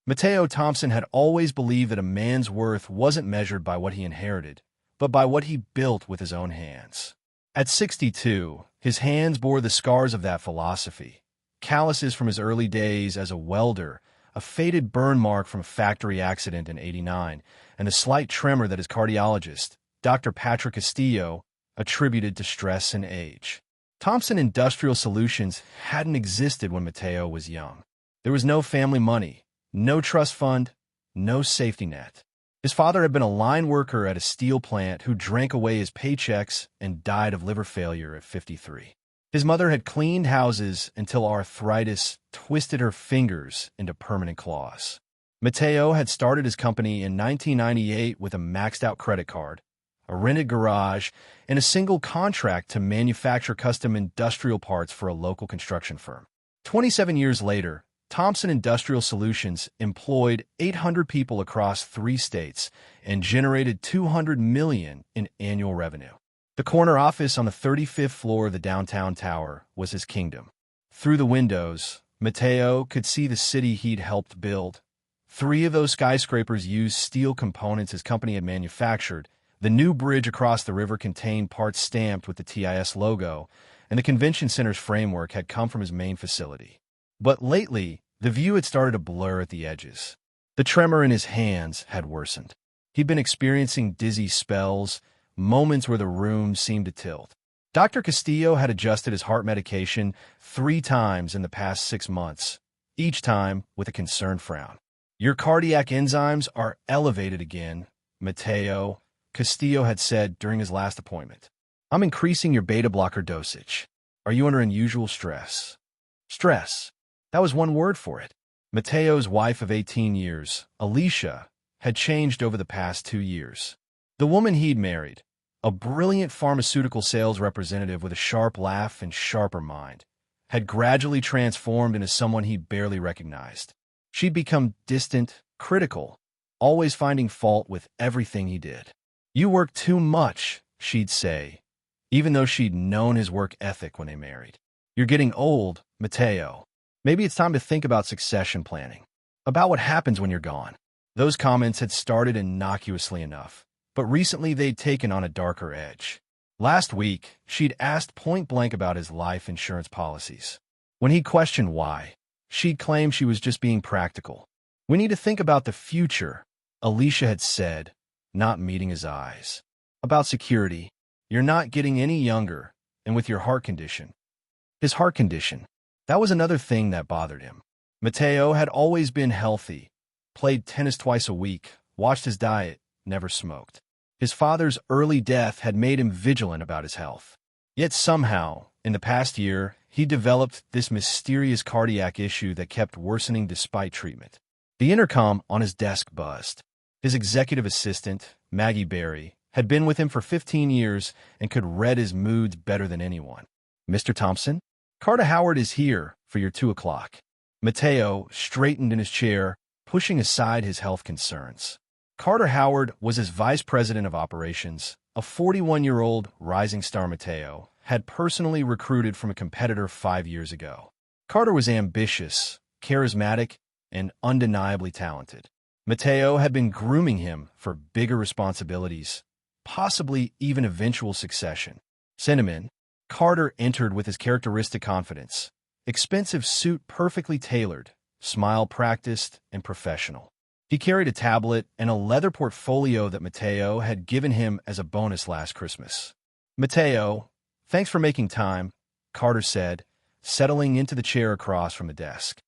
Mateo Thompson had always believed that a man's worth wasn't measured by what he inherited, but by what he built with his own hands. At 62, his hands bore the scars of that philosophy: calluses from his early days as a welder, a faded burn mark from a factory accident in '89, and a slight tremor that his cardiologist, Dr. Patrick Castillo, attributed to stress and age. Thompson Industrial Solutions hadn't existed when Mateo was young. There was no family money, no trust fund, no safety net. His father had been a line worker at a steel plant who drank away his paychecks and died of liver failure at 53. His mother had cleaned houses until arthritis twisted her fingers into permanent claws. Mateo had started his company in 1998 with a maxed-out credit card, a rented garage, and a single contract to manufacture custom industrial parts for a local construction firm. 27 years later, Thompson Industrial Solutions employed 800 people across 3 states and generated $200 million in annual revenue. The corner office on the 35th floor of the downtown tower was his kingdom. Through the windows, Mateo could see the city he'd helped build. 3 of those skyscrapers used steel components his company had manufactured. The new bridge across the river contained parts stamped with the TIS logo, and the convention center's framework had come from his main facility. But lately, the view had started to blur at the edges. The tremor in his hands had worsened. He'd been experiencing dizzy spells, moments where the room seemed to tilt. Dr. Castillo had adjusted his heart medication 3 times in the past 6 months, each time with a concerned frown. "Your cardiac enzymes are elevated again, Mateo," Castillo had said during his last appointment. "I'm increasing your beta blocker dosage. Are you under unusual stress?" Stress. That was one word for it. Mateo's wife of 18 years, Alicia, had changed over the past 2 years. The woman he'd married, a brilliant pharmaceutical sales representative with a sharp laugh and sharper mind, had gradually transformed into someone he barely recognized. She'd become distant, critical, always finding fault with everything he did. "You work too much," she'd say, even though she'd known his work ethic when they married. "You're getting old, Mateo. Maybe it's time to think about succession planning, about what happens when you're gone." Those comments had started innocuously enough, but recently they'd taken on a darker edge. Last week, she'd asked point-blank about his life insurance policies. When he questioned why, she'd claimed she was just being practical. "We need to think about the future," Alicia had said, not meeting his eyes. "About security. You're not getting any younger, and with your heart condition." His heart condition. That was another thing that bothered him. Mateo had always been healthy, played tennis twice a week, watched his diet, never smoked. His father's early death had made him vigilant about his health. Yet somehow, in the past year, he developed this mysterious cardiac issue that kept worsening despite treatment. The intercom on his desk buzzed. His executive assistant, Maggie Berry, had been with him for 15 years and could read his moods better than anyone. "Mr. Thompson? Carter Howard is here for your 2 o'clock. Mateo straightened in his chair, pushing aside his health concerns. Carter Howard was his vice president of operations. A 41-year-old rising star Mateo had personally recruited from a competitor 5 years ago. Carter was ambitious, charismatic, and undeniably talented. Mateo had been grooming him for bigger responsibilities, possibly even eventual succession. "Send him in." Carter entered with his characteristic confidence. Expensive suit perfectly tailored, smile practiced and professional. He carried a tablet and a leather portfolio that Mateo had given him as a bonus last Christmas. "Mateo, thanks for making time," Carter said, settling into the chair across from the desk.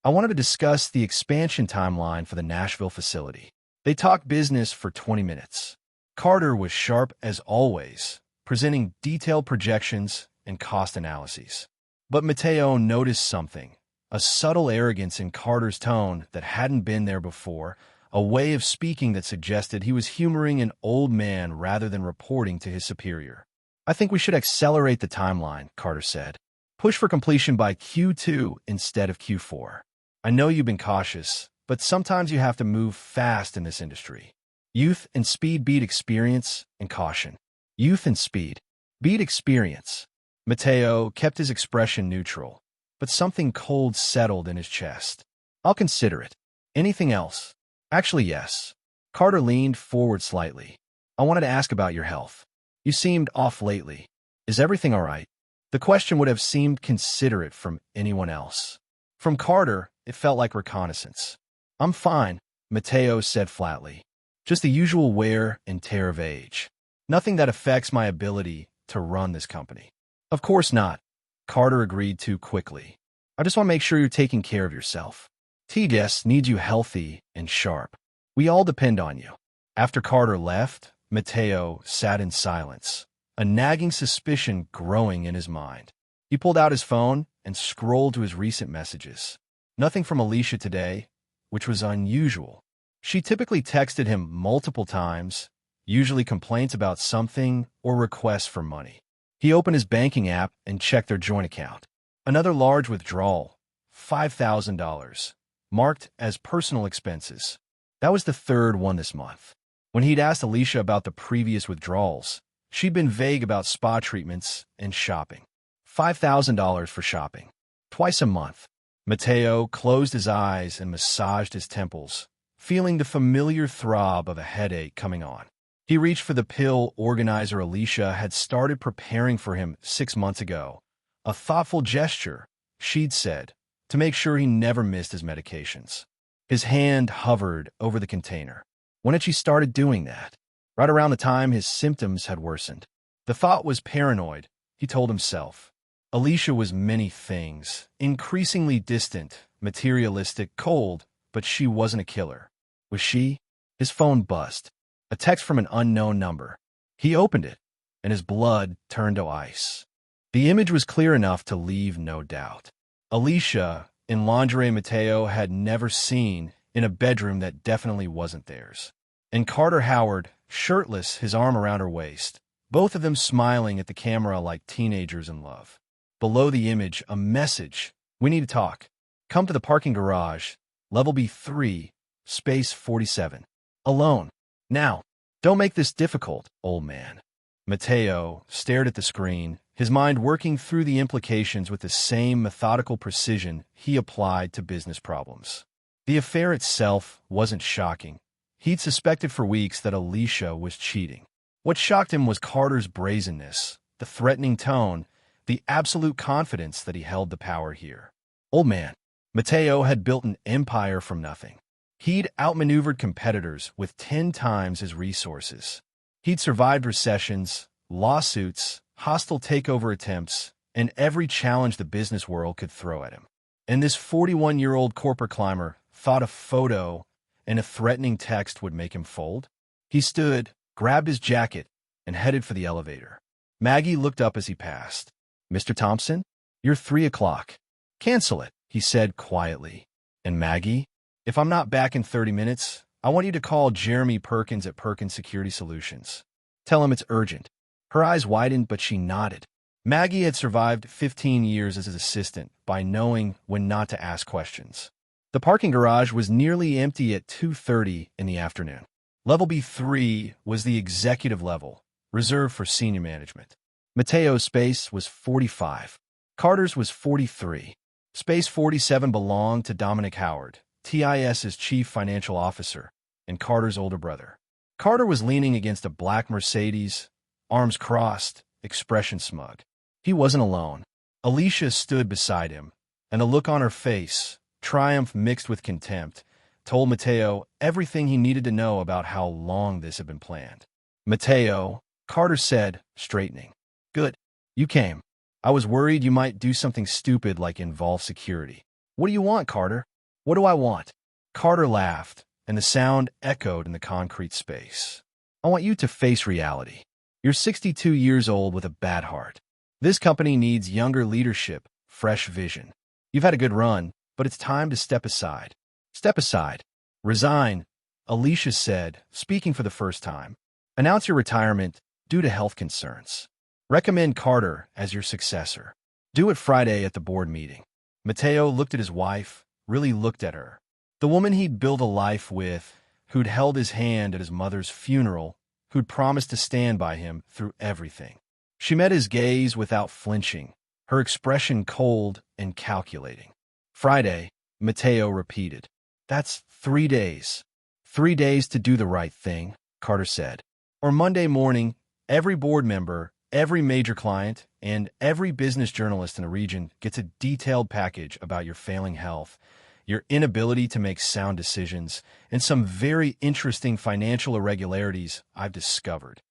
"I wanted to discuss the expansion timeline for the Nashville facility." They talked business for 20 minutes. Carter was sharp as always, presenting detailed projections and cost analyses. But Mateo noticed something, a subtle arrogance in Carter's tone that hadn't been there before, a way of speaking that suggested he was humoring an old man rather than reporting to his superior. "I think we should accelerate the timeline," Carter said. "Push for completion by Q2 instead of Q4. I know you've been cautious, but sometimes you have to move fast in this industry. Youth and speed beat experience and caution. Youth and speed beat experience." Mateo kept his expression neutral, but something cold settled in his chest. "I'll consider it." Anything else? Actually, yes. Carter leaned forward slightly. I wanted to ask about your health. You seemed off lately. Is everything all right? The question would have seemed considerate from anyone else. From Carter, it felt like reconnaissance. I'm fine, Mateo said flatly. Just the usual wear and tear of age. Nothing that affects my ability to run this company. Of course not, Carter agreed too quickly. I just want to make sure you're taking care of yourself. TDS needs you healthy and sharp. We all depend on you. After Carter left, Mateo sat in silence, a nagging suspicion growing in his mind. He pulled out his phone and scrolled to his recent messages. Nothing from Alicia today, which was unusual. She typically texted him multiple times, usually complaints about something or requests for money. He opened his banking app and checked their joint account. Another large withdrawal, $5,000, marked as personal expenses. That was the third one this month. When he'd asked Alicia about the previous withdrawals, she'd been vague about spa treatments and shopping. $5,000 for shopping. Twice a month. Mateo closed his eyes and massaged his temples, feeling the familiar throb of a headache coming on. He reached for the pill organizer Alicia had started preparing for him 6 months ago. A thoughtful gesture, she'd said, to make sure he never missed his medications. His hand hovered over the container. When had she started doing that? Right around the time his symptoms had worsened. The thought was paranoid, he told himself. Alicia was many things, increasingly distant, materialistic, cold, but she wasn't a killer. Was she? His phone buzzed. A text from an unknown number. He opened it, and his blood turned to ice. The image was clear enough to leave no doubt. Alicia, in lingerie Mateo had never seen, in a bedroom that definitely wasn't theirs. And Carter Howard, shirtless, his arm around her waist, both of them smiling at the camera like teenagers in love. Below the image, a message. We need to talk. Come to the parking garage, level B3, space 47. Alone. Now, don't make this difficult, old man. Mateo stared at the screen, his mind working through the implications with the same methodical precision he applied to business problems. The affair itself wasn't shocking. He'd suspected for weeks that Alicia was cheating. What shocked him was Carter's brazenness, the threatening tone, the absolute confidence that he held the power here. Old man, Mateo had built an empire from nothing. He'd outmaneuvered competitors with 10 times his resources. He'd survived recessions, lawsuits, hostile takeover attempts, and every challenge the business world could throw at him. And this 41-year-old corporate climber thought a photo and a threatening text would make him fold? He stood, grabbed his jacket, and headed for the elevator. Maggie looked up as he passed. Mr. Thompson, you're 3 o'clock. Cancel it, he said quietly. And Maggie? If I'm not back in 30 minutes, I want you to call Jeremy Perkins at Perkins Security Solutions. Tell him it's urgent. Her eyes widened, but she nodded. Maggie had survived 15 years as his assistant by knowing when not to ask questions. The parking garage was nearly empty at 2:30 in the afternoon. Level B3 was the executive level, reserved for senior management. Mateo's space was 45. Carter's was 43. Space 47 belonged to Dominic Howard, TIS's chief financial officer, and Carter's older brother. Carter was leaning against a black Mercedes, arms crossed, expression smug. He wasn't alone. Alicia stood beside him, and the look on her face, triumph mixed with contempt, told Mateo everything he needed to know about how long this had been planned. Mateo, Carter said, straightening. Good. You came. I was worried you might do something stupid like involve security. What do you want, Carter? What do I want? Carter laughed, and the sound echoed in the concrete space. I want you to face reality. You're 62 years old with a bad heart. This company needs younger leadership, fresh vision. You've had a good run, but it's time to step aside. Step aside. Resign, Alicia said, speaking for the first time. Announce your retirement due to health concerns. Recommend Carter as your successor. Do it Friday at the board meeting. Mateo looked at his wife, really looked at her. The woman he'd built a life with, who'd held his hand at his mother's funeral, who'd promised to stand by him through everything. She met his gaze without flinching, her expression cold and calculating. Friday, Mateo repeated. That's 3 days. 3 days to do the right thing, Carter said. Or Monday morning, every board member, every major client, and every business journalist in the region gets a detailed package about your failing health, your inability to make sound decisions, and some very interesting financial irregularities I've discovered.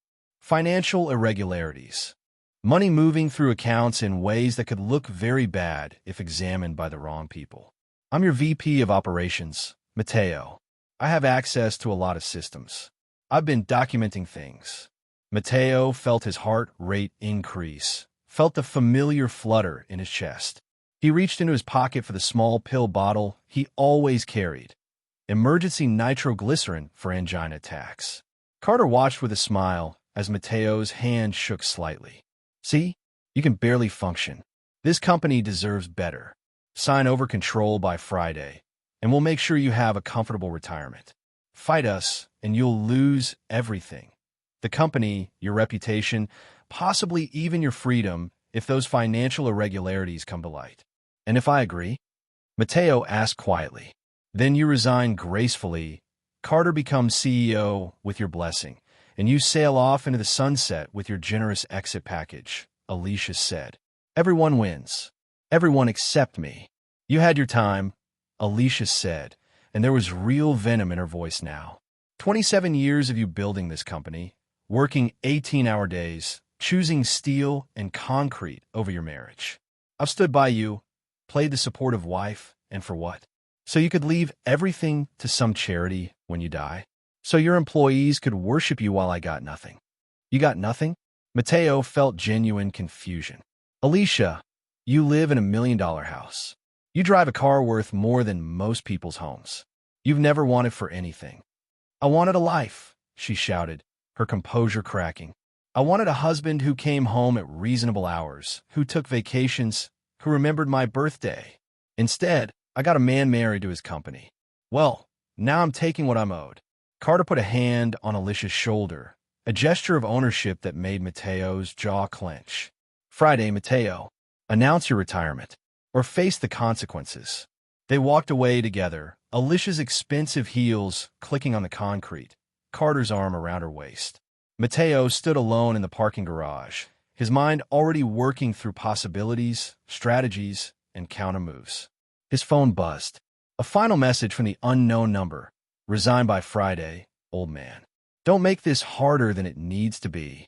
Financial irregularities. Money moving through accounts in ways that could look very bad if examined by the wrong people. I'm your VP of Operations, Matteo. I have access to a lot of systems. I've been documenting things. Matteo felt his heart rate increase, felt the familiar flutter in his chest. He reached into his pocket for the small pill bottle he always carried. Emergency nitroglycerin for angina attacks. Carter watched with a smile as Matteo's hand shook slightly. See? You can barely function. This company deserves better. Sign over control by Friday, and we'll make sure you have a comfortable retirement. Fight us, and you'll lose everything. The company, your reputation, possibly even your freedom if those financial irregularities come to light. And if I agree? Matteo asked quietly. Then you resign gracefully. Carter becomes CEO with your blessing, and you sail off into the sunset with your generous exit package, Alicia said. Everyone wins. Everyone except me. You had your time, Alicia said, and there was real venom in her voice now. 27 years of you building this company, working 18-hour days, choosing steel and concrete over your marriage. I've stood by you, played the supportive wife, and for what? So you could leave everything to some charity when you die? So your employees could worship you while I got nothing? You got nothing? Matteo felt genuine confusion. Alicia, you live in $1 million house. You drive a car worth more than most people's homes. You've never wanted for anything. I wanted a life, she shouted, her composure cracking. I wanted a husband who came home at reasonable hours, who took vacations, who remembered my birthday. Instead, I got a man married to his company. Well, now I'm taking what I'm owed. Carter put a hand on Alicia's shoulder, a gesture of ownership that made Matteo's jaw clench. Friday, Matteo. Announce your retirement, or face the consequences. They walked away together, Alicia's expensive heels clicking on the concrete, Carter's arm around her waist. Matteo stood alone in the parking garage, his mind already working through possibilities, strategies, and counter-moves. His phone buzzed. A final message from the unknown number. Resign by Friday, old man. Don't make this harder than it needs to be.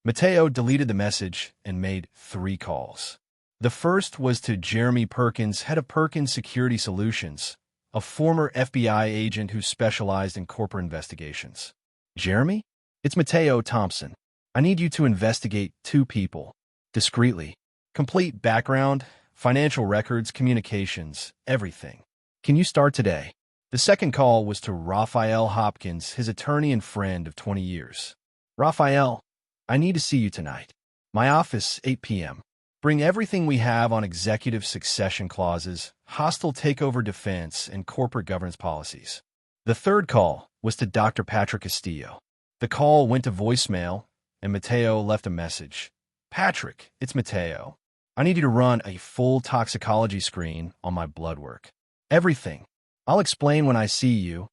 Matteo deleted the message and made 3 calls. The first was to Jeremy Perkins, head of Perkins Security Solutions, a former FBI agent who specialized in corporate investigations. Jeremy? It's Matteo Thompson. I need you to investigate 2 people. Discreetly. Complete background, financial records, communications, everything. Can you start today? The second call was to Raphael Hopkins, his attorney and friend of 20 years. Raphael, I need to see you tonight. My office, 8 p.m. Bring everything we have on executive succession clauses, hostile takeover defense, and corporate governance policies. The third call was to Dr. Patrick Castillo. The call went to voicemail, and Matteo left a message. Patrick, it's Matteo. I need you to run a full toxicology screen on my blood work. Everything. I'll explain when I see you,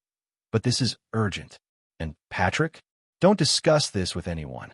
but this is urgent. And Patrick, don't discuss this with anyone.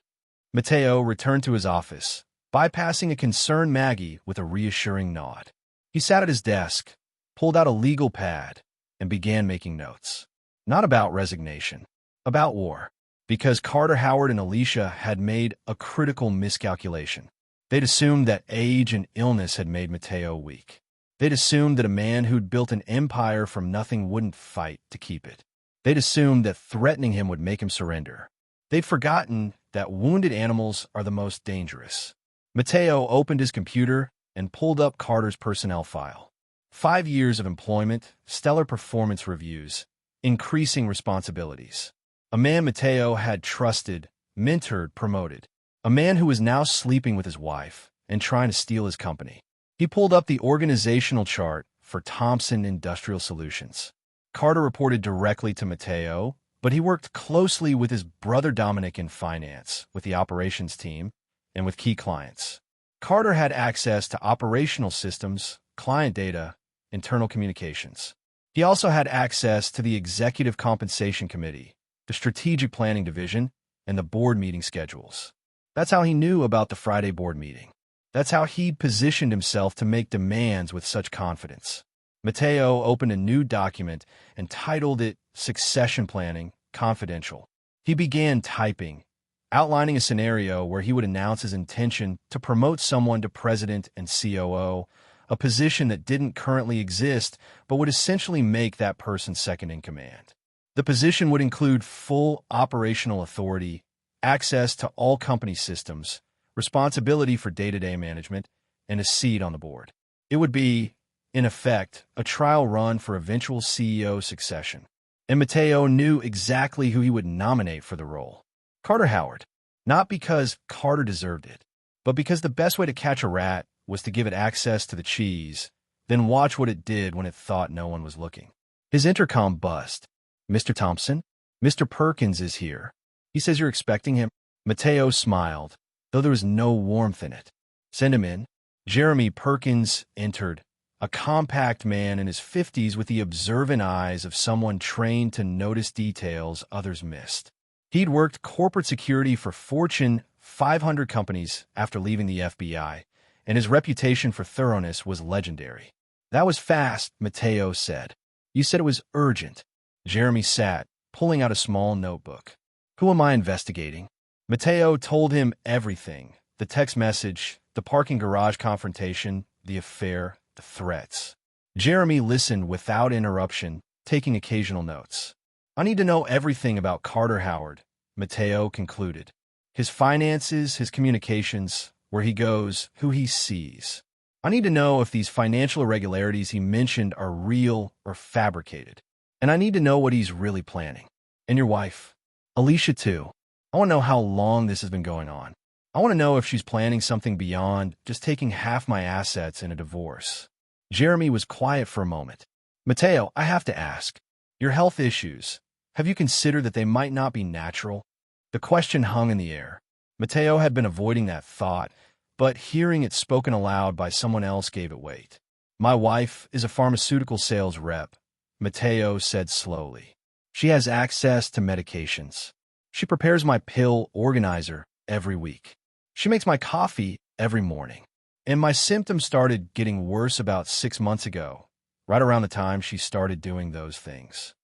Matteo returned to his office, bypassing a concerned Maggie with a reassuring nod. He sat at his desk, pulled out a legal pad, and began making notes. Not about resignation, about war. Because Carter Howard and Alicia had made a critical miscalculation. They'd assumed that age and illness had made Matteo weak. They'd assumed that a man who'd built an empire from nothing wouldn't fight to keep it. They'd assumed that threatening him would make him surrender. They'd forgotten that wounded animals are the most dangerous. Matteo opened his computer and pulled up Carter's personnel file. 5 years of employment, stellar performance reviews, increasing responsibilities. A man Matteo had trusted, mentored, promoted. A man who was now sleeping with his wife and trying to steal his company. He pulled up the organizational chart for Thompson Industrial Solutions. Carter reported directly to Matteo, but he worked closely with his brother Dominic in finance, with the operations team, and with key clients. Carter had access to operational systems, client data, internal communications. He also had access to the Executive Compensation Committee, the Strategic Planning Division, and the board meeting schedules. That's how he knew about the Friday board meeting. That's how he'd positioned himself to make demands with such confidence. Mateo opened a new document and titled it Succession Planning, Confidential. He began typing, outlining a scenario where he would announce his intention to promote someone to president and COO, a position that didn't currently exist but would essentially make that person second in command. The position would include full operational authority, access to all company systems, responsibility for day-to-day management, and a seat on the board. It would be, in effect, a trial run for eventual CEO succession. And Mateo knew exactly who he would nominate for the role. Carter Howard. Not because Carter deserved it, but because the best way to catch a rat was to give it access to the cheese, then watch what it did when it thought no one was looking. His intercom buzzed. "Mr. Thompson? Mr. Perkins is here. He says you're expecting him." Mateo smiled, though there was no warmth in it. "Send him in." Jeremy Perkins entered, a compact man in his 50s with the observant eyes of someone trained to notice details others missed. He'd worked corporate security for Fortune 500 companies after leaving the FBI, and his reputation for thoroughness was legendary. "That was fast," Mateo said. "You said it was urgent." Jeremy sat, pulling out a small notebook. "Who am I investigating?" Mateo told him everything: the text message, the parking garage confrontation, the affair, the threats. Jeremy listened without interruption, taking occasional notes. "I need to know everything about Carter Howard," Mateo concluded. "His finances, his communications, where he goes, who he sees. I need to know if these financial irregularities he mentioned are real or fabricated. And I need to know what he's really planning. And your wife, Alicia, too. I want to know how long this has been going on. I want to know if she's planning something beyond just taking half my assets in a divorce." Jeremy was quiet for a moment. "Mateo, I have to ask. Your health issues, have you considered that they might not be natural?" The question hung in the air. Mateo had been avoiding that thought, but hearing it spoken aloud by someone else gave it weight. "My wife is a pharmaceutical sales rep," Mateo said slowly. "She has access to medications. She prepares my pill organizer every week. She makes my coffee every morning. And my symptoms started getting worse about 6 months ago, right around the time she started doing those things."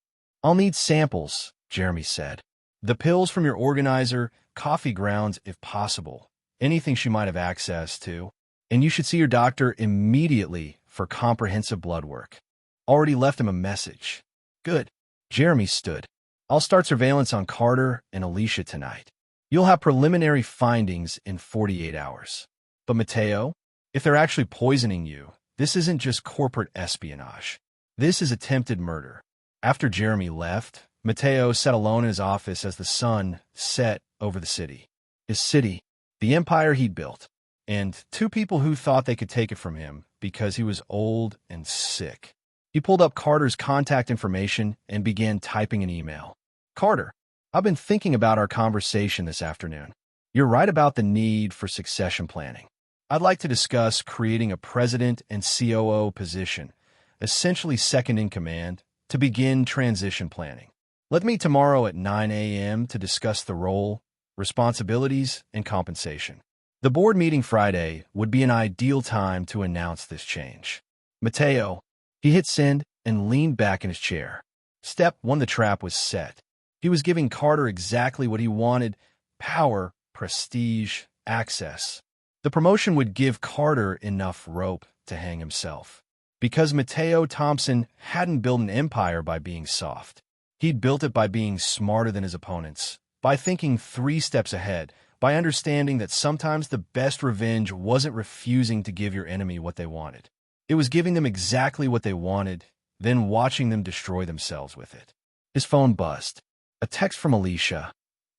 "I'll need samples," Jeremy said. "The pills from your organizer, coffee grounds if possible, anything she might have access to. And you should see your doctor immediately for comprehensive blood work." Already left him a message. "Good." Jeremy stood. "I'll start surveillance on Carter and Alicia tonight. You'll have preliminary findings in 48 hours. But Mateo, if they're actually poisoning you, this isn't just corporate espionage. This is attempted murder." After Jeremy left, Mateo sat alone in his office as the sun set over the city. His city, the empire he'd built, and two people who thought they could take it from him because he was old and sick. He pulled up Carter's contact information and began typing an email. "Carter, I've been thinking about our conversation this afternoon. You're right about the need for succession planning. I'd like to discuss creating a president and COO position, essentially second in command, to begin transition planning. Let's meet tomorrow at 9 a.m. to discuss the role, responsibilities, and compensation." The board meeting Friday would be an ideal time to announce this change. Mateo, he hit send and leaned back in his chair. Step 1: the trap was set. He was giving Carter exactly what he wanted: power, prestige, access. The promotion would give Carter enough rope to hang himself. Because Mateo Thompson hadn't built an empire by being soft. He'd built it by being smarter than his opponents, by thinking 3 steps ahead, by understanding that sometimes the best revenge wasn't refusing to give your enemy what they wanted. It was giving them exactly what they wanted, then watching them destroy themselves with it. His phone buzzed. A text from Alicia.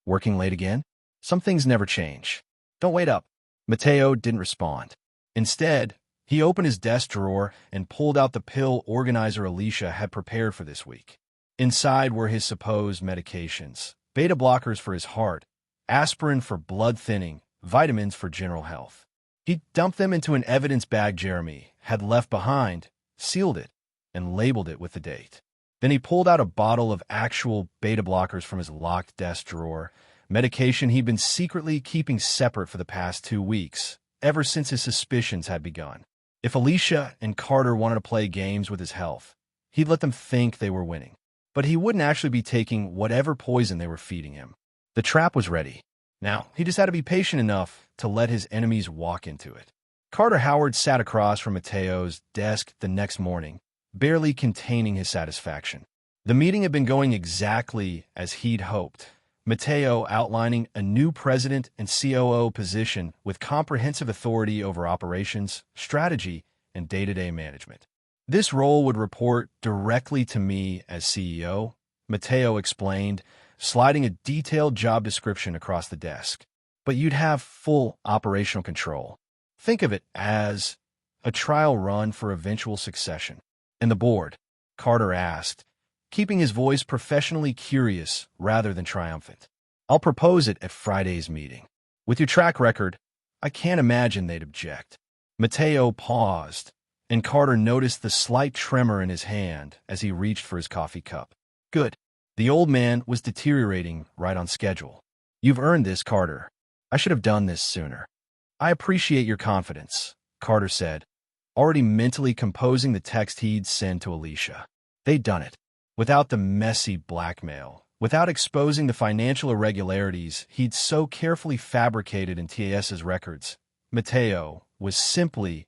"Working late again? Some things never change. Don't wait up." Mateo didn't respond. Instead, he opened his desk drawer and pulled out the pill organizer Alicia had prepared for this week. Inside were his supposed medications: beta blockers for his heart, aspirin for blood thinning, vitamins for general health. He dumped them into an evidence bag Jeremy had left behind, sealed it, and labeled it with the date. Then he pulled out a bottle of actual beta blockers from his locked desk drawer, medication he'd been secretly keeping separate for the past 2 weeks, ever since his suspicions had begun. If Alicia and Carter wanted to play games with his health, he'd let them think they were winning. But he wouldn't actually be taking whatever poison they were feeding him. The trap was ready. Now, he just had to be patient enough to let his enemies walk into it. Carter Howard sat across from Mateo's desk the next morning, barely containing his satisfaction. The meeting had been going exactly as he'd hoped. Mateo outlining a new president and COO position with comprehensive authority over operations, strategy, and day-to-day management. This role would report directly to me as CEO, Mateo explained, sliding a detailed job description across the desk. But you'd have full operational control. Think of it as a trial run for eventual succession. And the board? Carter asked, keeping his voice professionally curious rather than triumphant. I'll propose it at Friday's meeting. With your track record, I can't imagine they'd object. Mateo paused, and Carter noticed the slight tremor in his hand as he reached for his coffee cup. Good. The old man was deteriorating right on schedule. You've earned this, Carter. I should have done this sooner. I appreciate your confidence, Carter said, already mentally composing the text he'd send to Alicia. They'd done it. Without the messy blackmail, without exposing the financial irregularities he'd so carefully fabricated in TAS's records, Mateo was simply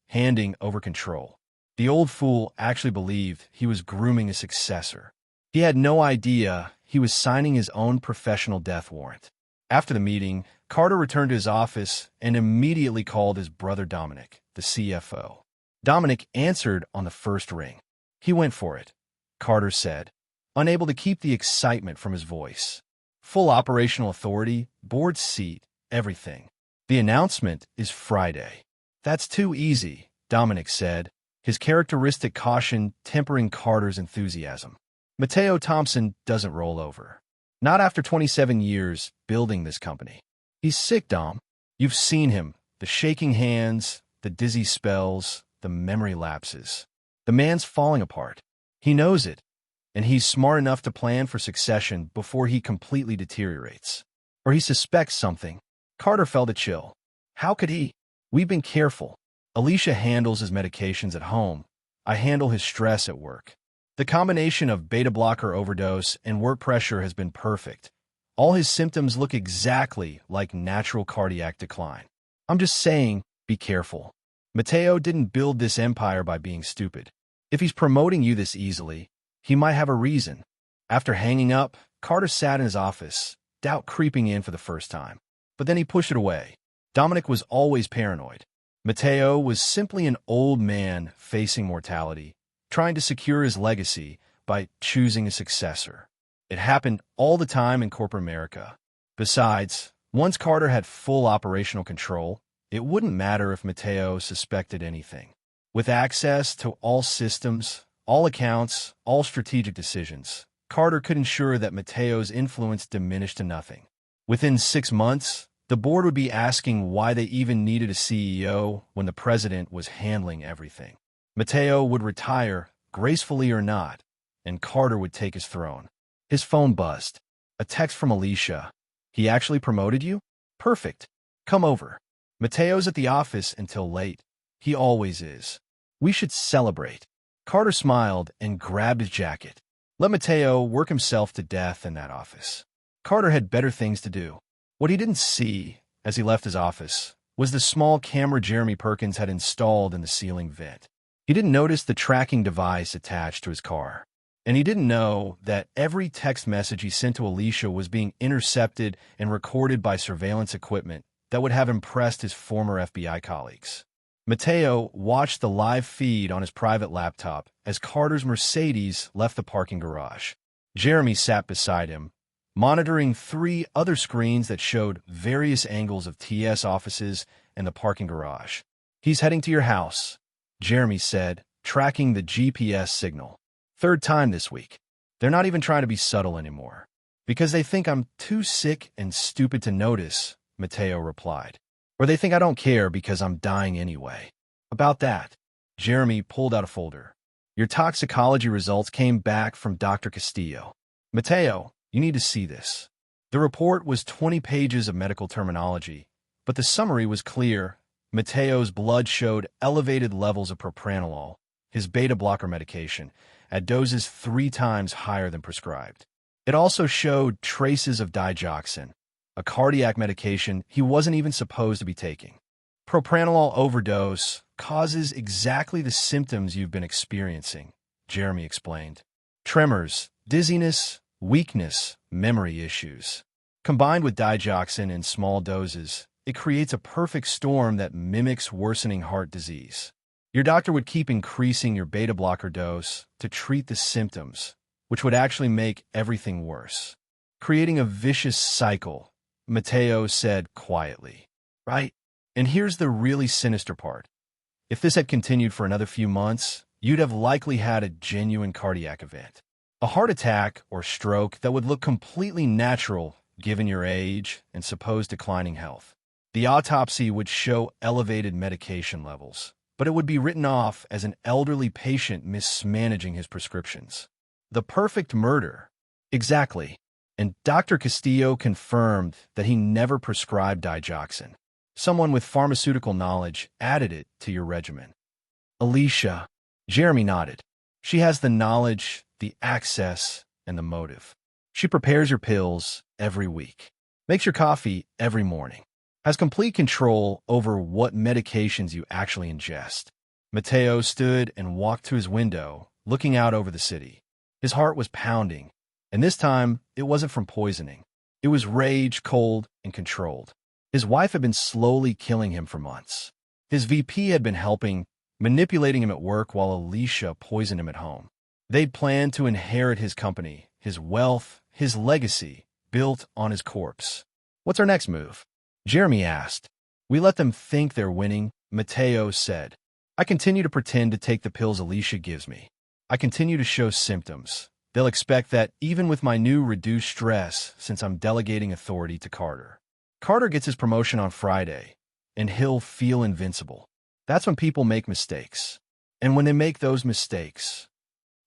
handing over control. The old fool actually believed he was grooming a successor. He had no idea he was signing his own professional death warrant. After the meeting, Carter returned to his office and immediately called his brother Dominic, the CFO. Dominic answered on the first ring. He went for it, Carter said, unable to keep the excitement from his voice. Full operational authority, board seat, everything. The announcement is Friday. That's too easy, Dominic said, his characteristic caution tempering Carter's enthusiasm. Mateo Thompson doesn't roll over. Not after 27 years building this company. He's sick, Dom. You've seen him, the shaking hands, the dizzy spells, the memory lapses. The man's falling apart. He knows it, and he's smart enough to plan for succession before he completely deteriorates. Or he suspects something. Carter felt a chill. How could he? We've been careful. Alicia handles his medications at home. I handle his stress at work. The combination of beta blocker overdose and work pressure has been perfect. All his symptoms look exactly like natural cardiac decline. I'm just saying, be careful. Mateo didn't build this empire by being stupid. If he's promoting you this easily, he might have a reason. After hanging up, Carter sat in his office, doubt creeping in for the first time. But then he pushed it away. Dominic was always paranoid. Mateo was simply an old man facing mortality, trying to secure his legacy by choosing a successor. It happened all the time in corporate America. Besides, once Carter had full operational control, it wouldn't matter if Mateo suspected anything. With access to all systems, all accounts, all strategic decisions, Carter could ensure that Mateo's influence diminished to nothing. Within 6 months, the board would be asking why they even needed a CEO when the president was handling everything. Mateo would retire, gracefully or not, and Carter would take his throne. His phone buzzed. A text from Alicia. He actually promoted you? Perfect. Come over. Mateo's at the office until late. He always is. We should celebrate. Carter smiled and grabbed his jacket. Let Mateo work himself to death in that office. Carter had better things to do. What he didn't see, as he left his office, was the small camera Jeremy Perkins had installed in the ceiling vent. He didn't notice the tracking device attached to his car. And he didn't know that every text message he sent to Alicia was being intercepted and recorded by surveillance equipment that would have impressed his former FBI colleagues. Mateo watched the live feed on his private laptop as Carter's Mercedes left the parking garage. Jeremy sat beside him, monitoring 3 other screens that showed various angles of TS offices and the parking garage. He's heading to your house, Jeremy said, tracking the GPS signal. 3rd time this week. They're not even trying to be subtle anymore. Because they think I'm too sick and stupid to notice, Mateo replied. Or they think I don't care because I'm dying anyway. About that, Jeremy pulled out a folder. Your toxicology results came back from Dr. Castillo. Mateo, you need to see this. The report was 20 pages of medical terminology, but the summary was clear. Mateo's blood showed elevated levels of propranolol, his beta blocker medication, at doses 3 times higher than prescribed. It also showed traces of digoxin, a cardiac medication he wasn't even supposed to be taking. Propranolol overdose causes exactly the symptoms you've been experiencing, Jeremy explained. Tremors, dizziness, weakness, memory issues. Combined with digoxin in small doses, it creates a perfect storm that mimics worsening heart disease. Your doctor would keep increasing your beta blocker dose to treat the symptoms, which would actually make everything worse. Creating a vicious cycle, Mateo said quietly. Right? And here's the really sinister part. If this had continued for another few months, you'd have likely had a genuine cardiac event. A heart attack or stroke that would look completely natural given your age and supposed declining health. The autopsy would show elevated medication levels, but it would be written off as an elderly patient mismanaging his prescriptions. The perfect murder. Exactly. And Dr. Castillo confirmed that he never prescribed digoxin. Someone with pharmaceutical knowledge added it to your regimen. Alicia. Jeremy nodded. She has the knowledge, the access, and the motive. She prepares your pills every week, makes your coffee every morning, has complete control over what medications you actually ingest. Mateo stood and walked to his window, looking out over the city. His heart was pounding, and this time it wasn't from poisoning. It was rage, cold, and controlled. His wife had been slowly killing him for months. His VP had been helping, manipulating him at work while Alicia poisoned him at home. They'd planned to inherit his company, his wealth, his legacy, built on his corpse. What's our next move? Jeremy asked. We let them think they're winning, Mateo said. I continue to pretend to take the pills Alicia gives me. I continue to show symptoms. They'll expect that even with my new reduced stress since I'm delegating authority to Carter. Carter gets his promotion on Friday, and he'll feel invincible. That's when people make mistakes. And when they make those mistakes,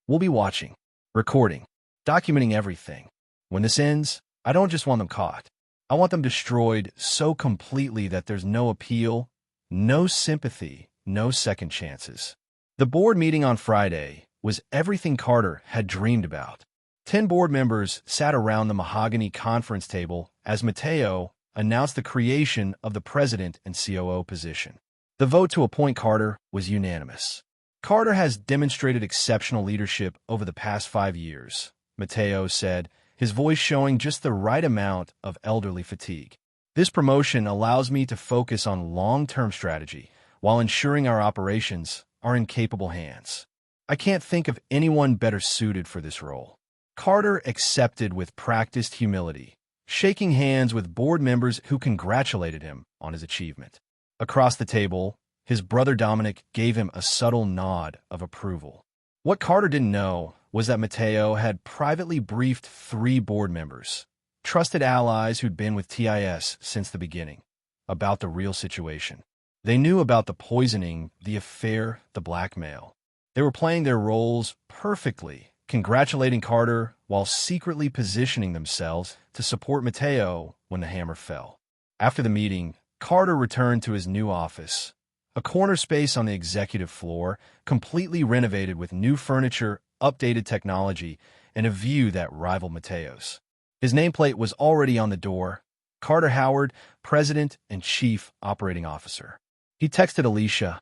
we'll be watching, recording, documenting everything. When this ends, I don't just want them caught. I want them destroyed so completely that there's no appeal, no sympathy, no second chances. The board meeting on Friday was everything Carter had dreamed about. 10 board members sat around the mahogany conference table as Mateo announced the creation of the president and COO position. The vote to appoint Carter was unanimous. Carter has demonstrated exceptional leadership over the past 5 years, Mateo said, his voice showing just the right amount of elderly fatigue. This promotion allows me to focus on long-term strategy while ensuring our operations are in capable hands. I can't think of anyone better suited for this role. Carter accepted with practiced humility, shaking hands with board members who congratulated him on his achievement. Across the table, his brother Dominic gave him a subtle nod of approval. What Carter didn't know was that Mateo had privately briefed 3 board members, trusted allies who'd been with TIS since the beginning, about the real situation. They knew about the poisoning, the affair, the blackmail. They were playing their roles perfectly, congratulating Carter while secretly positioning themselves to support Mateo when the hammer fell. After the meeting, Carter returned to his new office, a corner space on the executive floor, completely renovated with new furniture, updated technology, and a view that rivaled Mateo's. His nameplate was already on the door, Carter Howard, President and Chief Operating Officer. He texted Alicia,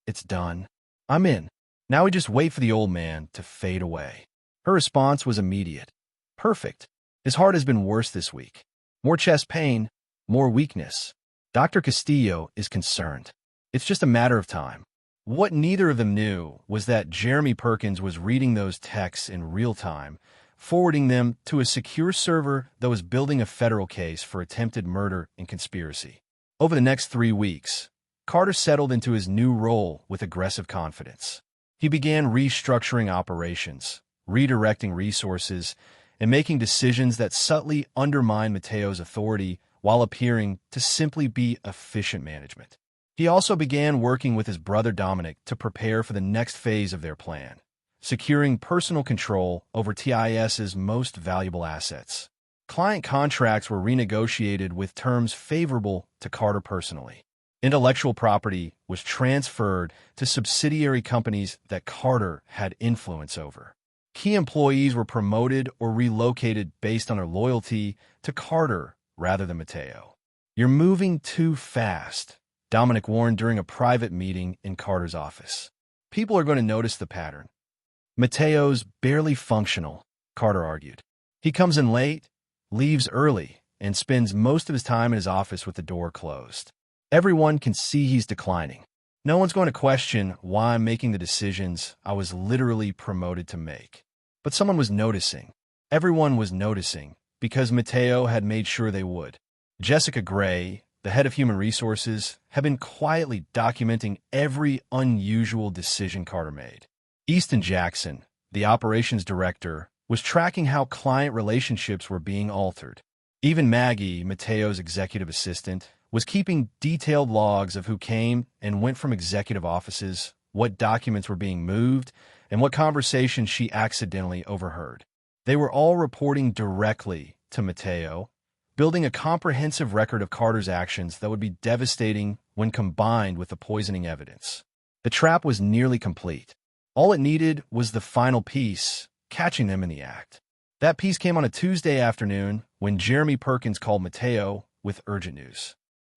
"It's done. I'm in. Now we just wait for the old man to fade away." Her response was immediate. Perfect. His heart has been worse this week. More chest pain, more weakness. Dr. Castillo is concerned. It's just a matter of time. What neither of them knew was that Jeremy Perkins was reading those texts in real time, forwarding them to a secure server that was building a federal case for attempted murder and conspiracy. Over the next 3 weeks, Carter settled into his new role with aggressive confidence. He began restructuring operations, redirecting resources, and making decisions that subtly undermined Mateo's authority while appearing to simply be efficient management. He also began working with his brother Dominic to prepare for the next phase of their plan, securing personal control over TIS's most valuable assets. Client contracts were renegotiated with terms favorable to Carter personally. Intellectual property was transferred to subsidiary companies that Carter had influence over. Key employees were promoted or relocated based on their loyalty to Carter rather than Matteo. "You're moving too fast," Dominic warned during a private meeting in Carter's office. "People are going to notice the pattern." "Matteo's barely functional," Carter argued. "He comes in late, leaves early, and spends most of his time in his office with the door closed. Everyone can see he's declining. No one's going to question why I'm making the decisions I was literally promoted to make." But someone was noticing. Everyone was noticing because Matteo had made sure they would. Jessica Gray, the head of human resources, had been quietly documenting every unusual decision Carter made. Easton Jackson, the operations director, was tracking how client relationships were being altered. Even Maggie, Matteo's executive assistant, was keeping detailed logs of who came and went from executive offices, what documents were being moved, and what conversations she accidentally overheard. They were all reporting directly to Matteo, building a comprehensive record of Carter's actions that would be devastating when combined with the poisoning evidence. The trap was nearly complete. All it needed was the final piece, catching them in the act. That piece came on a Tuesday afternoon when Jeremy Perkins called Matteo with urgent news.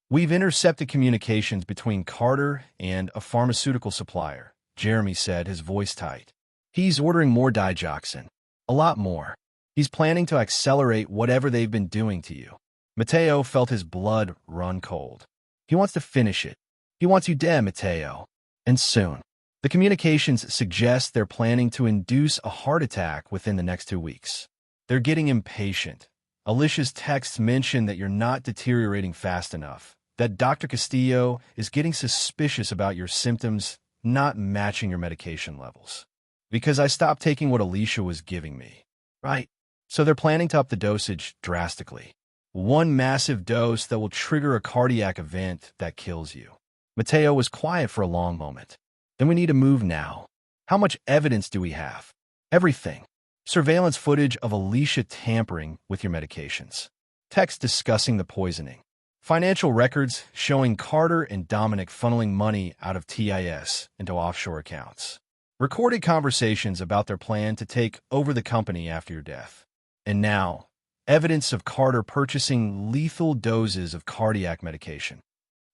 "We've intercepted communications between Carter and a pharmaceutical supplier," Jeremy said, his voice tight. "He's ordering more digoxin. A lot more. He's planning to accelerate whatever they've been doing to you." Matteo felt his blood run cold. "He wants to finish it. He wants you dead, Matteo. And soon." The communications suggest they're planning to induce a heart attack within the next 2 weeks. "They're getting impatient. Alicia's texts mention that you're not deteriorating fast enough, that Dr. Castillo is getting suspicious about your symptoms not matching your medication levels. Because I stopped taking what Alicia was giving me." Right. So they're planning to up the dosage drastically. One massive dose that will trigger a cardiac event that kills you. Matteo was quiet for a long moment. "Then we need to move now. How much evidence do we have?" "Everything. Surveillance footage of Alicia tampering with your medications. Text discussing the poisoning. Financial records showing Carter and Dominic funneling money out of TIS into offshore accounts. Recorded conversations about their plan to take over the company after your death. And now, evidence of Carter purchasing lethal doses of cardiac medication.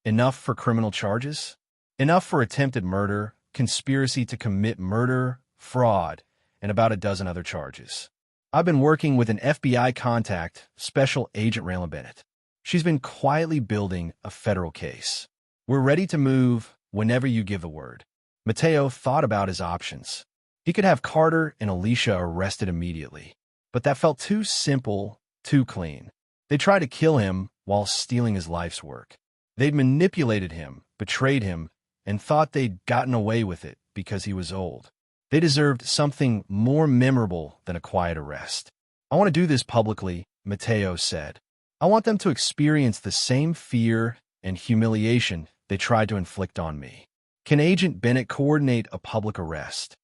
Enough for criminal charges? Enough for attempted murder, conspiracy to commit murder, fraud, and about a dozen other charges. I've been working with an FBI contact, Special Agent Raylan Bennett. She's been quietly building a federal case. We're ready to move whenever you give the word." Matteo thought about his options. He could have Carter and Alicia arrested immediately, but that felt too simple, too clean. They tried to kill him while stealing his life's work. They'd manipulated him, betrayed him, and thought they'd gotten away with it because he was old. They deserved something more memorable than a quiet arrest. "I want to do this publicly," Matteo said. "I want them to experience the same fear and humiliation they tried to inflict on me. Can Agent Bennett coordinate a public arrest?"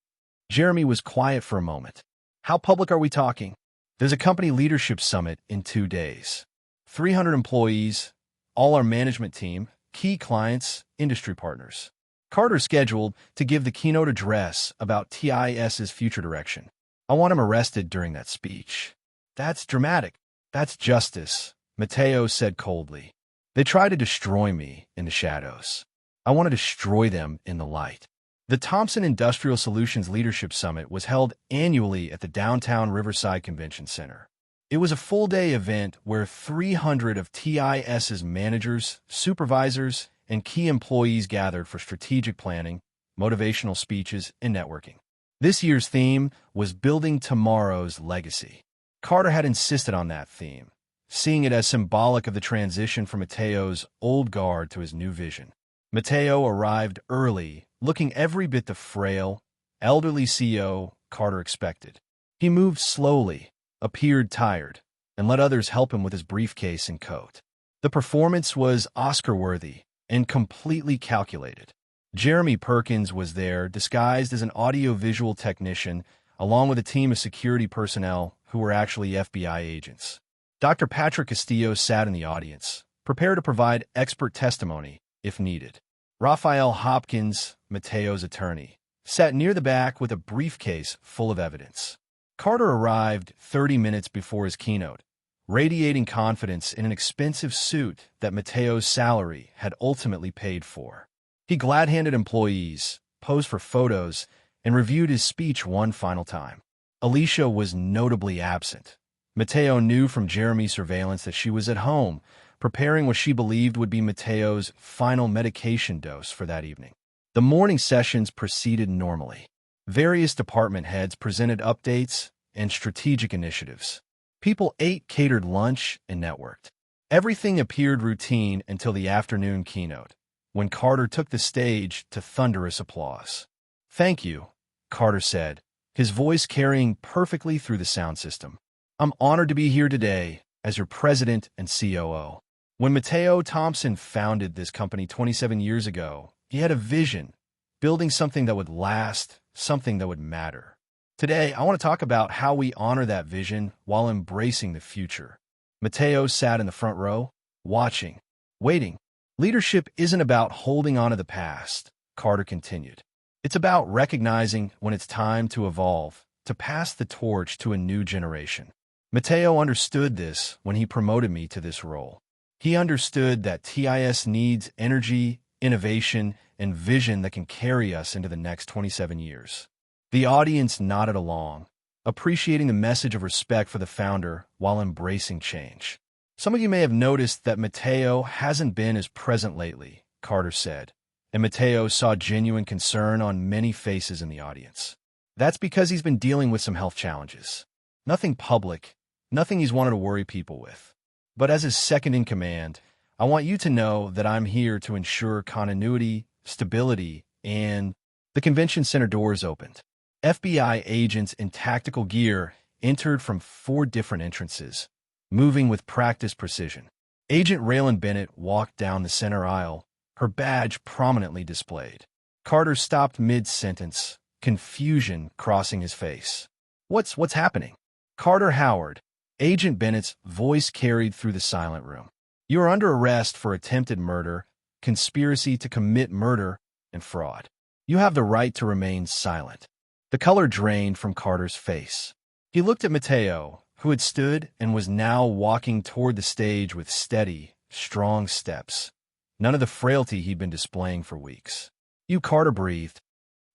Jeremy was quiet for a moment. "How public are we talking?" "There's a company leadership summit in 2 days. 300 employees, all our management team, key clients, industry partners. Carter's scheduled to give the keynote address about TIS's future direction. I want him arrested during that speech." "That's dramatic." "That's justice," Matteo said coldly. "They try to destroy me in the shadows. I want to destroy them in the light." The Thompson Industrial Solutions Leadership Summit was held annually at the downtown Riverside Convention Center. It was a full-day event where 300 of TIS's managers, supervisors, and key employees gathered for strategic planning, motivational speeches, and networking. This year's theme was Building Tomorrow's Legacy. Carter had insisted on that theme, seeing it as symbolic of the transition from Matteo's old guard to his new vision. Matteo arrived early, looking every bit the frail, elderly CEO Carter expected. He moved slowly, appeared tired, and let others help him with his briefcase and coat. The performance was Oscar-worthy and completely calculated. Jeremy Perkins was there, disguised as an audio-visual technician, along with a team of security personnel who were actually FBI agents. Dr. Patrick Castillo sat in the audience, prepared to provide expert testimony if needed. Raphael Hopkins, Mateo's attorney, sat near the back with a briefcase full of evidence. Carter arrived 30 minutes before his keynote, radiating confidence in an expensive suit that Mateo's salary had ultimately paid for. He glad-handed employees, posed for photos, and reviewed his speech one final time. Alicia was notably absent. Mateo knew from Jeremy's surveillance that she was at home, preparing what she believed would be Mateo's final medication dose for that evening. The morning sessions proceeded normally. Various department heads presented updates and strategic initiatives. People ate catered lunch and networked. Everything appeared routine until the afternoon keynote, when Carter took the stage to thunderous applause. "Thank you," Carter said, his voice carrying perfectly through the sound system. "I'm honored to be here today as your president and COO. When Mateo Thompson founded this company 27 years ago, he had a vision, building something that would last, something that would matter. Today, I want to talk about how we honor that vision while embracing the future." Mateo sat in the front row, watching, waiting. "Leadership isn't about holding on to the past," Carter continued. "It's about recognizing when it's time to evolve, to pass the torch to a new generation." Mateo understood this when he promoted me to this role. He understood that TIS needs energy, innovation, and vision that can carry us into the next 27 years. The audience nodded along, appreciating the message of respect for the founder while embracing change. "Some of you may have noticed that Mateo hasn't been as present lately," Carter said, and Mateo saw genuine concern on many faces in the audience. "That's because he's been dealing with some health challenges. Nothing public, nothing he's wanted to worry people with. But as his second in command, I want you to know that I'm here to ensure continuity, stability, and..." The convention center doors opened. FBI agents in tactical gear entered from 4 different entrances, moving with practiced precision. Agent Raylan Bennett walked down the center aisle, her badge prominently displayed. Carter stopped mid-sentence, confusion crossing his face. What's happening?" "Carter Howard," Agent Bennett's voice carried through the silent room. "You are under arrest for attempted murder, conspiracy to commit murder, and fraud. You have the right to remain silent." The color drained from Carter's face. He looked at Mateo, who had stood and was now walking toward the stage with steady, strong steps. None of the frailty he'd been displaying for weeks. "You," Carter breathed.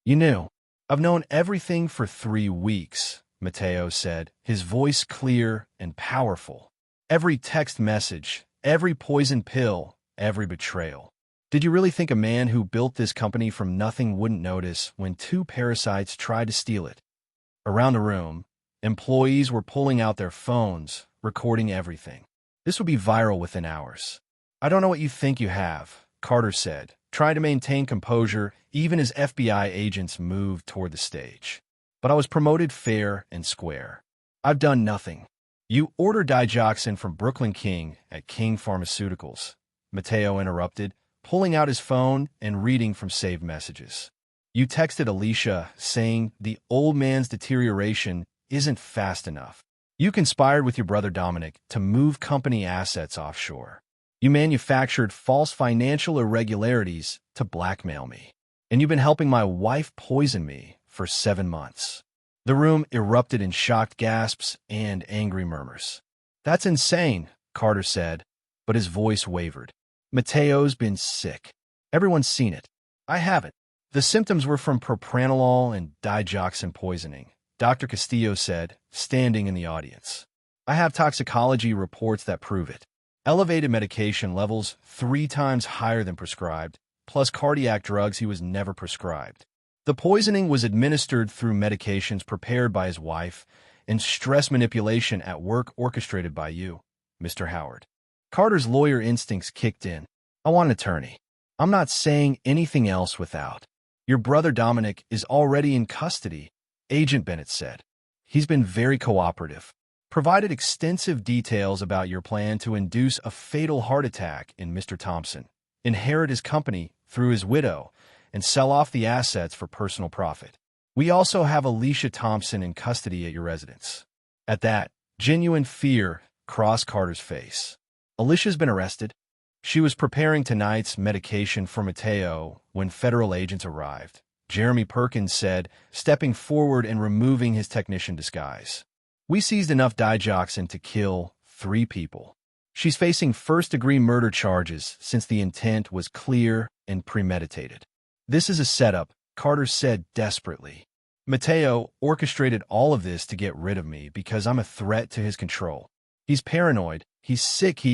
"You knew." "I've known everything for 3 weeks," Mateo said, his voice clear and powerful. "Every text message, every poison pill, every betrayal. Did you really think a man who built this company from nothing wouldn't notice when 2 parasites tried to steal it?" Around the room, employees were pulling out their phones, recording everything. "This would be viral within hours." "I don't know what you think you have," Carter said, trying to maintain composure even as FBI agents moved toward the stage. "But I was promoted fair and square. I've done nothing." "You ordered digoxin from Brooklyn King at King Pharmaceuticals," Mateo interrupted, pulling out his phone and reading from saved messages. "You texted Alicia saying the old man's deterioration isn't fast enough. You conspired with your brother Dominic to move company assets offshore. You manufactured false financial irregularities to blackmail me. And you've been helping my wife poison me for 7 months." The room erupted in shocked gasps and angry murmurs. "That's insane," Carter said, but his voice wavered. "Mateo's been sick. Everyone's seen it. I haven't." "The symptoms were from propranolol and digoxin poisoning," Dr. Castillo said, standing in the audience. "I have toxicology reports that prove it. Elevated medication levels 3 times higher than prescribed, plus cardiac drugs he was never prescribed. The poisoning was administered through medications prepared by his wife and stress manipulation at work orchestrated by you, Mr. Howard." Carter's lawyer instincts kicked in. "I want an attorney. I'm not saying anything else without." "Your brother Dominic is already in custody," Agent Bennett said. "He's been very cooperative. Provided extensive details about your plan to induce a fatal heart attack in Mr. Thompson, inherit his company through his widow, and sell off the assets for personal profit. We also have Alicia Thompson in custody at your residence." At that, genuine fear crossed Carter's face. Alicia's been arrested. She was preparing tonight's medication for Mateo when federal agents arrived, Jeremy Perkins said, stepping forward and removing his technician disguise. "We seized enough digoxin to kill 3 people. She's facing first-degree murder charges since the intent was clear and premeditated." "This is a setup," Carter said desperately. "Mateo orchestrated all of this to get rid of me because I'm a threat to his control. He's paranoid. He's sick.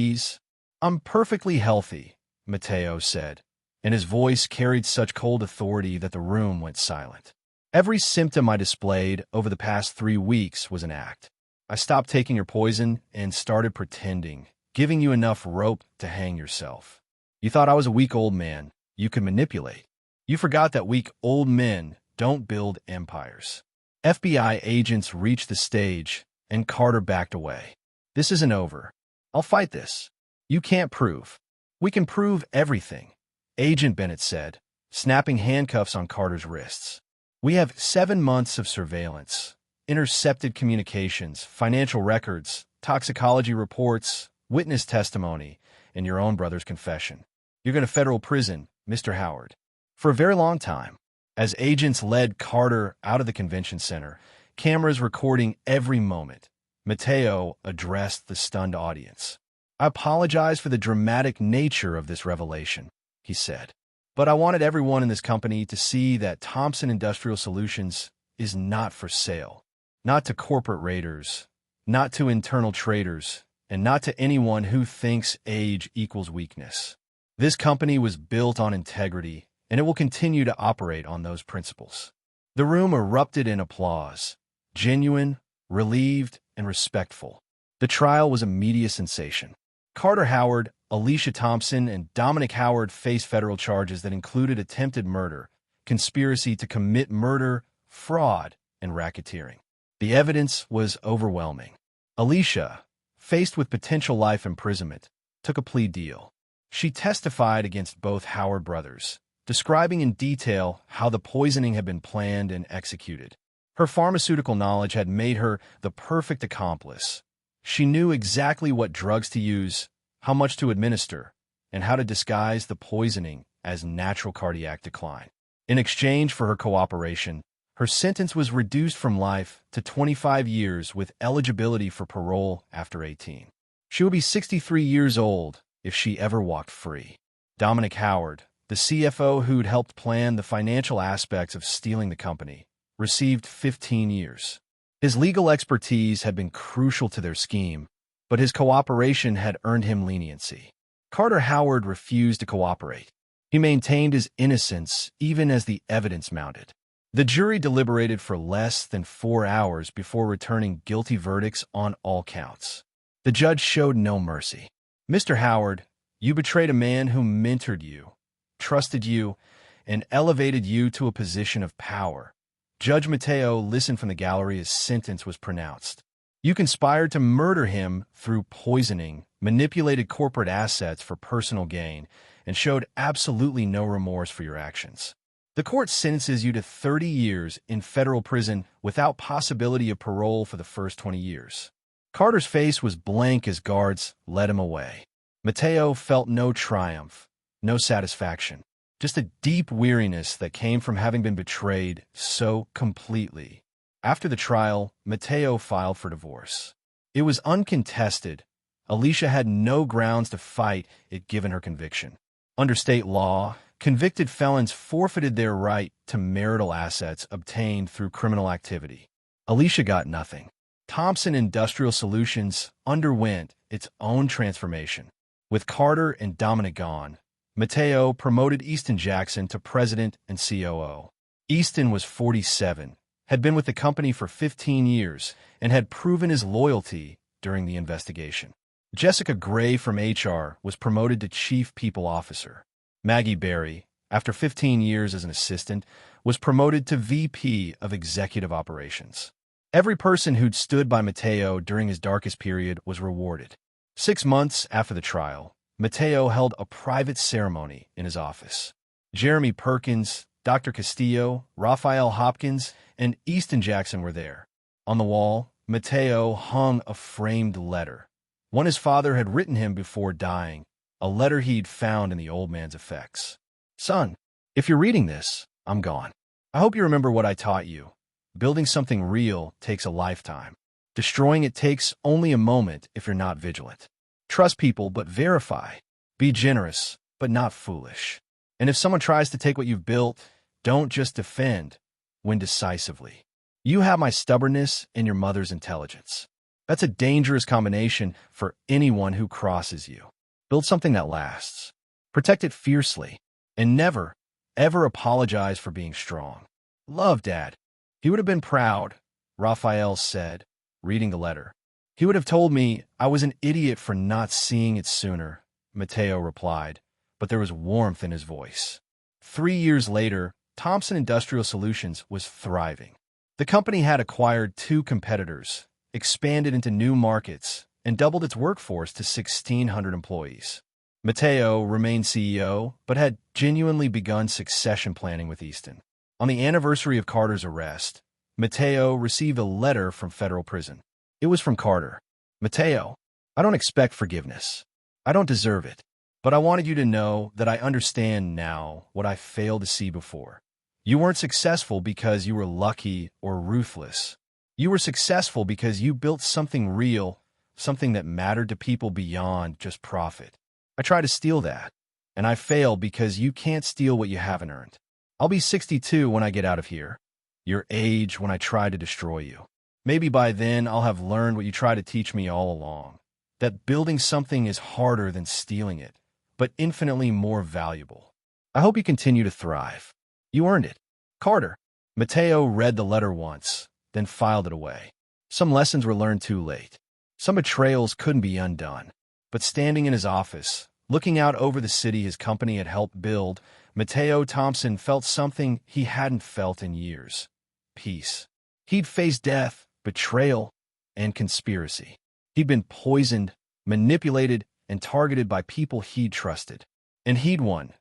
I'm perfectly healthy," Mateo said, and his voice carried such cold authority that the room went silent. "Every symptom I displayed over the past 3 weeks was an act. I stopped taking your poison and started pretending, giving you enough rope to hang yourself. You thought I was a weak old man you could manipulate. You forgot that weak old men don't build empires." FBI agents reached the stage, and Carter backed away. "This isn't over. I'll fight this. You can't prove." "We can prove everything," Agent Bennett said, snapping handcuffs on Carter's wrists. "We have 7 months of surveillance, intercepted communications, financial records, toxicology reports, witness testimony, and your own brother's confession. You're going to federal prison, Mr. Howard, for a very long time." As agents led Carter out of the convention center, cameras recording every moment, Mateo addressed the stunned audience. "I apologize for the dramatic nature of this revelation," he said. "But I wanted everyone in this company to see that Thompson Industrial Solutions is not for sale. Not to corporate raiders, not to internal traders, and not to anyone who thinks age equals weakness. This company was built on integrity, and it will continue to operate on those principles." The room erupted in applause, genuine, relieved, and respectful. The trial was a media sensation. Carter Howard, Alicia Thompson, and Dominic Howard faced federal charges that included attempted murder, conspiracy to commit murder, fraud, and racketeering. The evidence was overwhelming. Alicia, faced with potential life imprisonment, took a plea deal. She testified against both Howard brothers, describing in detail how the poisoning had been planned and executed. Her pharmaceutical knowledge had made her the perfect accomplice. She knew exactly what drugs to use, how much to administer, and how to disguise the poisoning as natural cardiac decline. In exchange for her cooperation, her sentence was reduced from life to 25 years with eligibility for parole after 18. She would be 63 years old if she ever walked free. Dominic Howard, the CFO who'd helped plan the financial aspects of stealing the company, received 15 years. His legal expertise had been crucial to their scheme, but his cooperation had earned him leniency. Carter Howard refused to cooperate. He maintained his innocence even as the evidence mounted. The jury deliberated for less than 4 hours before returning guilty verdicts on all counts. The judge showed no mercy. "Mr. Howard, you betrayed a man who mentored you, trusted you, and elevated you to a position of power." Judge Mateo listened from the gallery as sentence was pronounced. "You conspired to murder him through poisoning, manipulated corporate assets for personal gain, and showed absolutely no remorse for your actions. The court sentences you to 30 years in federal prison without possibility of parole for the first 20 years. Carter's face was blank as guards led him away. Mateo felt no triumph, no satisfaction, just a deep weariness that came from having been betrayed so completely. After the trial, Mateo filed for divorce. It was uncontested. Alicia had no grounds to fight it given her conviction. Under state law, convicted felons forfeited their right to marital assets obtained through criminal activity. Alicia got nothing. Thompson Industrial Solutions underwent its own transformation. With Carter and Dominic gone, Mateo promoted Easton Jackson to president and COO. Easton was 47, had been with the company for 15 years, and had proven his loyalty during the investigation. Jessica Gray from HR was promoted to Chief People Officer. Maggie Berry, after 15 years as an assistant, was promoted to VP of Executive Operations. Every person who'd stood by Mateo during his darkest period was rewarded. 6 months after the trial, Mateo held a private ceremony in his office. Jeremy Perkins, Dr. Castillo, Raphael Hopkins, and Easton Jackson were there. On the wall, Mateo hung a framed letter. One his father had written him before dying, a letter he'd found in the old man's effects. Son, if you're reading this, I'm gone. I hope you remember what I taught you. Building something real takes a lifetime. Destroying it takes only a moment if you're not vigilant. Trust people, but verify. Be generous, but not foolish. And if someone tries to take what you've built, don't just defend, win decisively. You have my stubbornness and your mother's intelligence. That's a dangerous combination for anyone who crosses you. Build something that lasts. Protect it fiercely. And never, ever apologize for being strong. Love, Dad. He would have been proud, Raphael said, reading the letter. He would have told me I was an idiot for not seeing it sooner, Mateo replied, but there was warmth in his voice. 3 years later, Thompson Industrial Solutions was thriving. The company had acquired 2 competitors, expanded into new markets, and doubled its workforce to 1,600 employees. Mateo remained CEO, but had genuinely begun succession planning with Easton. On the anniversary of Carter's arrest, Mateo received a letter from federal prison. It was from Carter. Mateo, I don't expect forgiveness. I don't deserve it. But I wanted you to know that I understand now what I failed to see before. You weren't successful because you were lucky or ruthless. You were successful because you built something real, something that mattered to people beyond just profit. I tried to steal that, and I failed because you can't steal what you haven't earned. I'll be 62 when I get out of here, your age when I try to destroy you. Maybe by then I'll have learned what you tried to teach me all along, that building something is harder than stealing it, but infinitely more valuable. I hope you continue to thrive. You earned it. Carter. Mateo read the letter once, then filed it away. Some lessons were learned too late. Some betrayals couldn't be undone. But standing in his office, looking out over the city his company had helped build, Mateo Thompson felt something he hadn't felt in years. Peace. He'd faced death, betrayal, and conspiracy. He'd been poisoned, manipulated, and targeted by people he'd trusted. And he'd won,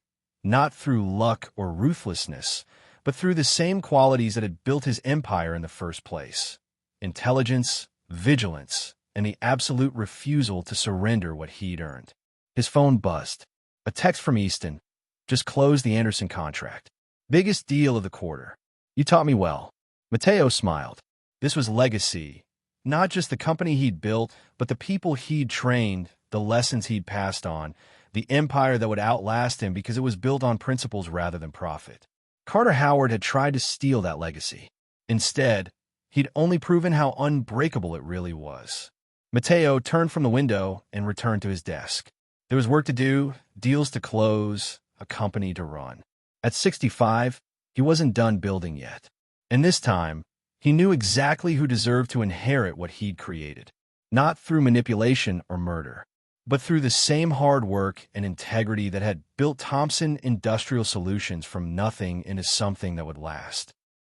not through luck or ruthlessness, but through the same qualities that had built his empire in the first place: intelligence, vigilance, and the absolute refusal to surrender what he'd earned. His phone buzzed. A text from Easton. Just closed the Anderson contract. Biggest deal of the quarter. You taught me well. Mateo smiled. This was legacy. Not just the company he'd built, but the people he'd trained, the lessons he'd passed on, the empire that would outlast him because it was built on principles rather than profit. Carter Howard had tried to steal that legacy. Instead, he'd only proven how unbreakable it really was. Mateo turned from the window and returned to his desk. There was work to do, deals to close, a company to run. At 65, he wasn't done building yet. And this time, he knew exactly who deserved to inherit what he'd created. Not through manipulation or murder, but through the same hard work and integrity that had built Thompson Industrial Solutions from nothing into something that would last.